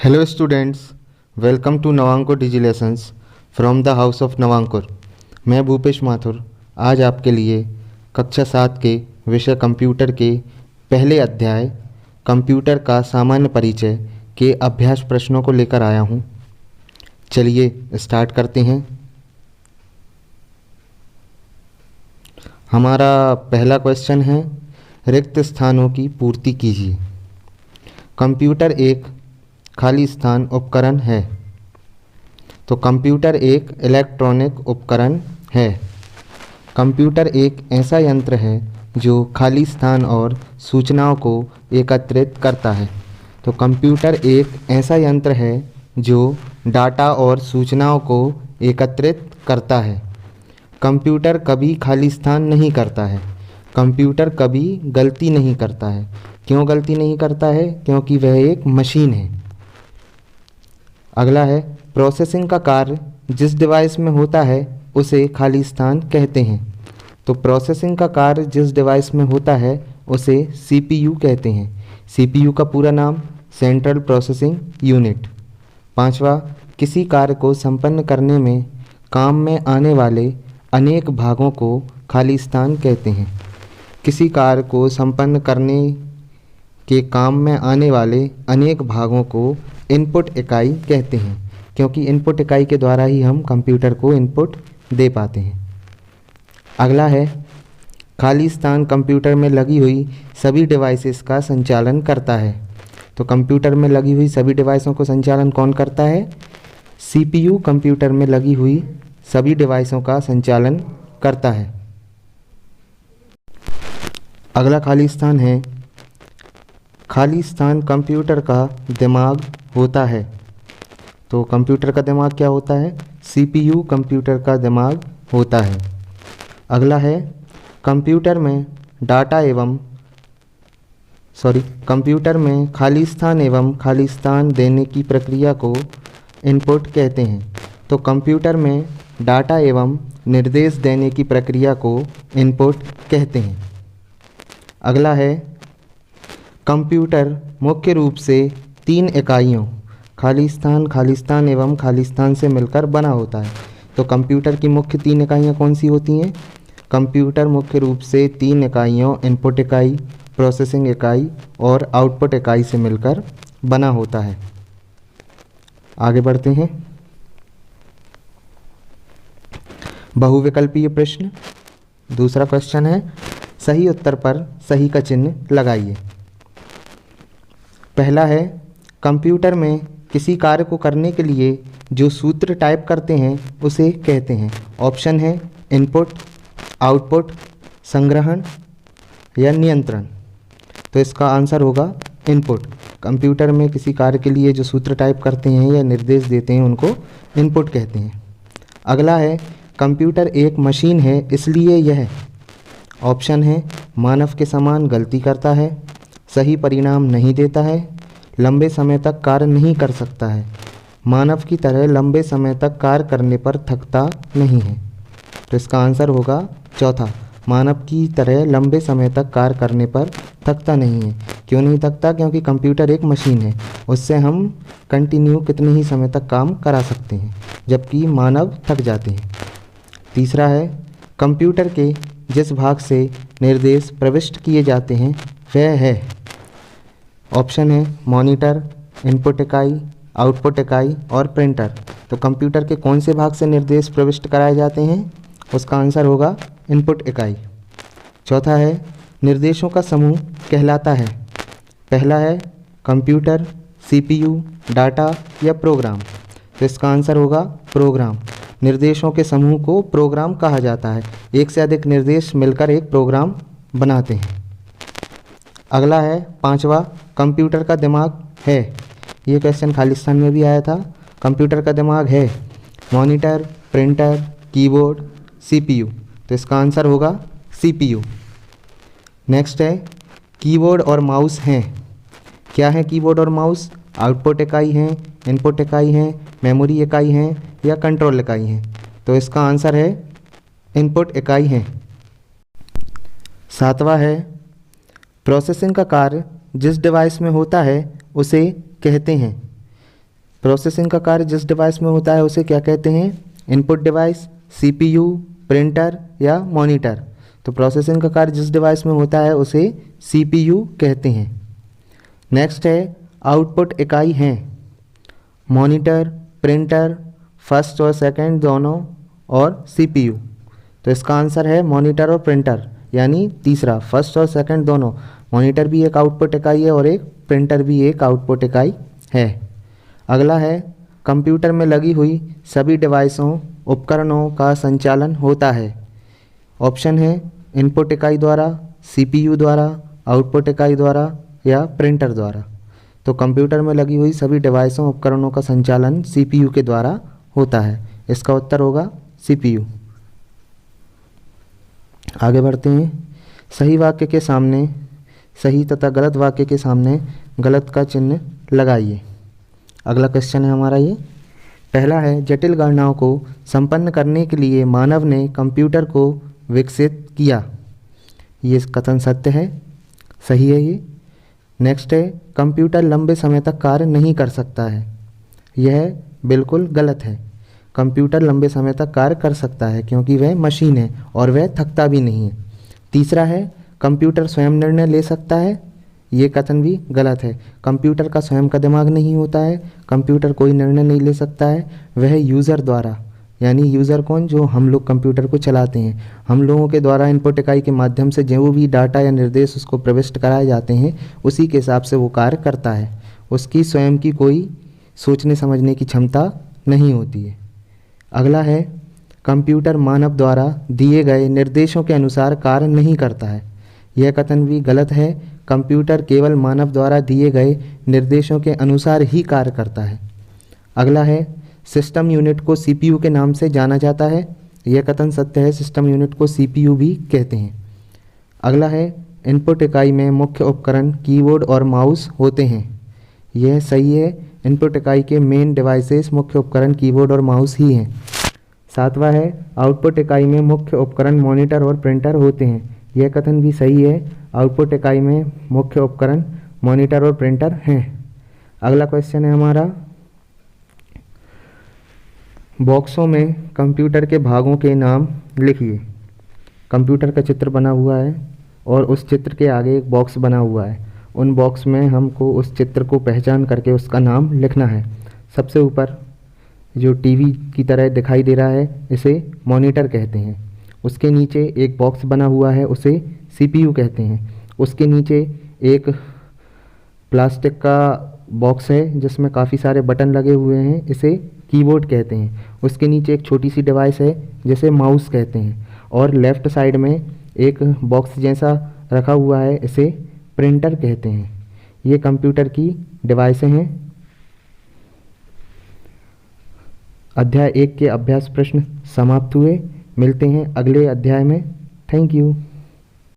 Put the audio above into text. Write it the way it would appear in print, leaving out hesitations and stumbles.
Hello students, welcome to Navankur digi lessons from the house of Navankur. मैं भूपेश माथुर आज आपके लिए कक्षा 7 के विषय कंप्यूटर के पहले अध्याय कंप्यूटर का सामान्य परिचय के अभ्यास प्रश्नों को लेकर आया हूँ। चलिए स्टार्ट करते हैं। हमारा पहला क्वेश्चन है, रिक्त स्थानों की पूर्ति कीजिए। कंप्यूटर एक खाली स्थान उपकरण है। तो कंप्यूटर एक इलेक्ट्रॉनिक उपकरण है। कंप्यूटर एक ऐसा यंत्र है जो खाली स्थान और सूचनाओं को एकत्रित करता है। तो कंप्यूटर एक ऐसा यंत्र है जो डाटा और सूचनाओं को एकत्रित करता है। कंप्यूटर कभी खाली स्थान नहीं करता है। कंप्यूटर कभी गलती नहीं करता है। क्यों गलती नहीं करता है? क्योंकि वह एक मशीन है। अगला है, प्रोसेसिंग का कार्य जिस डिवाइस में होता है उसे खाली स्थान कहते हैं। तो प्रोसेसिंग का कार्य जिस डिवाइस में होता है उसे सीपीयू कहते हैं। सीपीयू का पूरा नाम सेंट्रल प्रोसेसिंग यूनिट। पांचवा, किसी कार्य को संपन्न करने में काम में आने वाले अनेक भागों को खाली स्थान कहते हैं। किसी कार्य को संपन्न करने के काम में आने वाले अनेक भागों को इनपुट इकाई कहते हैं, क्योंकि इनपुट इकाई के द्वारा ही हम कंप्यूटर को इनपुट दे पाते हैं। अगला है, खाली स्थान कंप्यूटर में लगी हुई सभी डिवाइसेस का संचालन करता है। तो कंप्यूटर में लगी हुई सभी डिवाइसों को संचालन कौन करता है? सीपीयू कंप्यूटर में लगी हुई सभी डिवाइसों का संचालन करता है। अगला खाली स्थान है, खाली स्थान कंप्यूटर का दिमाग होता है। तो कंप्यूटर का दिमाग क्या होता है? सीपीयू कंप्यूटर का दिमाग होता है। अगला है, कंप्यूटर में कंप्यूटर में खाली स्थान एवं खाली स्थान देने की प्रक्रिया को इनपुट कहते हैं। तो कंप्यूटर में डाटा एवं निर्देश देने की प्रक्रिया को इनपुट कहते हैं। अगला है, कंप्यूटर मुख्य रूप से 3 इकाइयों खाली स्थान एवं खाली स्थान से मिलकर बना होता है। तो कंप्यूटर की मुख्य 3 इकाइयाँ कौन सी होती हैं? कंप्यूटर मुख्य रूप से 3 इकाइयों इनपुट इकाई, प्रोसेसिंग इकाई और आउटपुट इकाई से मिलकर बना होता है। आगे बढ़ते हैं। बहुविकल्पीय प्रश्न। दूसरा क्वेश्चन है, सही उत्तर पर सही का चिन्ह लगाइए। पहला है, कंप्यूटर में किसी कार्य को करने के लिए जो सूत्र टाइप करते हैं उसे कहते हैं। ऑप्शन है इनपुट, आउटपुट, संग्रहण या नियंत्रण। तो इसका आंसर होगा इनपुट। कंप्यूटर में किसी कार्य के लिए जो सूत्र टाइप करते हैं या निर्देश देते हैं उनको इनपुट कहते हैं। अगला है, कंप्यूटर एक मशीन है इसलिए यह। ऑप्शन है मानव के समान गलती करता है, सही परिणाम नहीं देता है, लंबे समय तक कार्य नहीं कर सकता है, मानव की तरह लंबे समय तक कार्य करने पर थकता नहीं है। तो इसका आंसर होगा चौथा, मानव की तरह लंबे समय तक कार्य करने पर थकता नहीं है। क्यों नहीं थकता? क्योंकि कंप्यूटर एक मशीन है, उससे हम कंटिन्यू कितने ही समय तक काम करा सकते हैं, जबकि मानव थक जाते हैं। तीसरा है, कंप्यूटर के जिस भाग से निर्देश प्रविष्ट किए जाते हैं वह है। ऑप्शन है मॉनिटर, इनपुट इकाई, आउटपुट इकाई और प्रिंटर। तो कंप्यूटर के कौन से भाग से निर्देश प्रविष्ट कराए जाते हैं? उसका आंसर होगा इनपुट इकाई। चौथा है, निर्देशों का समूह कहलाता है। पहला है कंप्यूटर, सीपीयू, डाटा या प्रोग्राम। तो इसका आंसर होगा प्रोग्राम। निर्देशों के समूह को प्रोग्राम कहा जाता है। एक से अधिक निर्देश मिलकर एक प्रोग्राम बनाते हैं। अगला है पांचवा, कंप्यूटर का दिमाग है। ये क्वेश्चन खाली स्थान में भी आया था। कंप्यूटर का दिमाग है मॉनिटर, प्रिंटर, कीबोर्ड, सीपीयू। तो इसका आंसर होगा सीपीयू। नेक्स्ट है, कीबोर्ड और माउस हैं। क्या है कीबोर्ड और माउस? आउटपुट इकाई हैं, इनपुट इकाई हैं, मेमोरी इकाई हैं या कंट्रोल इकाई हैं। तो इसका आंसर है इनपुट इकाई हैं। सातवां है, प्रोसेसिंग का कार्य जिस डिवाइस में होता है उसे कहते हैं। प्रोसेसिंग का कार्य जिस डिवाइस में होता है उसे क्या कहते हैं? इनपुट डिवाइस, सीपीयू, प्रिंटर या मॉनिटर। तो प्रोसेसिंग का कार्य जिस डिवाइस में होता है उसे सीपीयू कहते हैं। नेक्स्ट है आउटपुट इकाई हैं मॉनिटर, प्रिंटर, फर्स्ट और सेकंड दोनों और सीपीयू। तो इसका आंसर है मॉनिटर और प्रिंटर, यानी तीसरा, फर्स्ट और सेकंड दोनों। मॉनिटर भी एक आउटपुट इकाई है और एक प्रिंटर भी एक आउटपुट इकाई है। अगला है कंप्यूटर में लगी हुई सभी डिवाइसों, उपकरणों का संचालन होता है। ऑप्शन है इनपुट इकाई द्वारा, सीपीयू द्वारा, आउटपुट इकाई द्वारा या प्रिंटर द्वारा। तो कंप्यूटर में लगी हुई सभी डिवाइसों, उपकरणों का संचालन सीपीयू के द्वारा होता है। इसका उत्तर होगा सीपीयू। आगे बढ़ते हैं। सही वाक्य के सामने सही तथा गलत वाक्य के सामने गलत का चिन्ह लगाइए। अगला क्वेश्चन है हमारा ये। पहला है जटिल गणनाओं को संपन्न करने के लिए मानव ने कंप्यूटर को विकसित किया। ये कथन सत्य है, सही है ये। नेक्स्ट है कंप्यूटर लंबे समय तक कार्य नहीं कर सकता है। यह बिल्कुल गलत है। कंप्यूटर लंबे समय तक कार्य कर सकता है क्योंकि वह मशीन है और वह थकता भी नहीं है। तीसरा है कंप्यूटर स्वयं निर्णय ले सकता है। ये कथन भी गलत है। कंप्यूटर का स्वयं का दिमाग नहीं होता है, कंप्यूटर कोई निर्णय नहीं ले सकता है, वह यूज़र द्वारा, यानी यूज़र कौन, जो हम लोग कंप्यूटर को चलाते हैं, हम लोगों के द्वारा इनपुट इकाई के माध्यम से जो भी डाटा या निर्देश उसको प्रविष्ट कराए जाते हैं उसी के हिसाब से वो कार्य करता है। उसकी स्वयं की कोई सोचने समझने की क्षमता नहीं होती है। अगला है कंप्यूटर मानव द्वारा दिए गए निर्देशों के अनुसार कार्य नहीं करता है। यह कथन भी गलत है। कंप्यूटर केवल मानव द्वारा दिए गए निर्देशों के अनुसार ही कार्य करता है। अगला है सिस्टम यूनिट को सीपीयू के नाम से जाना जाता है। यह कथन सत्य है, सिस्टम यूनिट को सीपीयू भी कहते हैं। अगला है इनपुट इकाई में मुख्य उपकरण कीबोर्ड और माउस होते हैं। यह सही है, इनपुट इकाई के मेन डिवाइसेस मुख्य उपकरण कीबोर्ड और माउस ही हैं। सातवां है आउटपुट इकाई में मुख्य उपकरण मॉनिटर और प्रिंटर होते हैं। यह कथन भी सही है, आउटपुट इकाई में मुख्य उपकरण मॉनिटर और प्रिंटर हैं। अगला क्वेश्चन है हमारा, बॉक्सों में कंप्यूटर के भागों के नाम लिखिए। कंप्यूटर का चित्र बना हुआ है और उस चित्र के आगे एक बॉक्स बना हुआ है। उन बॉक्स में हमको उस चित्र को पहचान करके उसका नाम लिखना है। सबसे ऊपर जो टीवी की तरह दिखाई दे रहा है इसे मॉनिटर कहते हैं। उसके नीचे एक बॉक्स बना हुआ है उसे सीपीयू कहते हैं। उसके नीचे एक प्लास्टिक का बॉक्स है जिसमें काफ़ी सारे बटन लगे हुए हैं, इसे कीबोर्ड कहते हैं। उसके नीचे एक छोटी सी डिवाइस है जिसे माउस कहते हैं और लेफ़्ट साइड में एक बॉक्स जैसा रखा हुआ है, इसे प्रिंटर कहते हैं। ये कंप्यूटर की डिवाइसें हैं। अध्याय 1 के अभ्यास प्रश्न समाप्त हुए। मिलते हैं अगले अध्याय में। Thank you.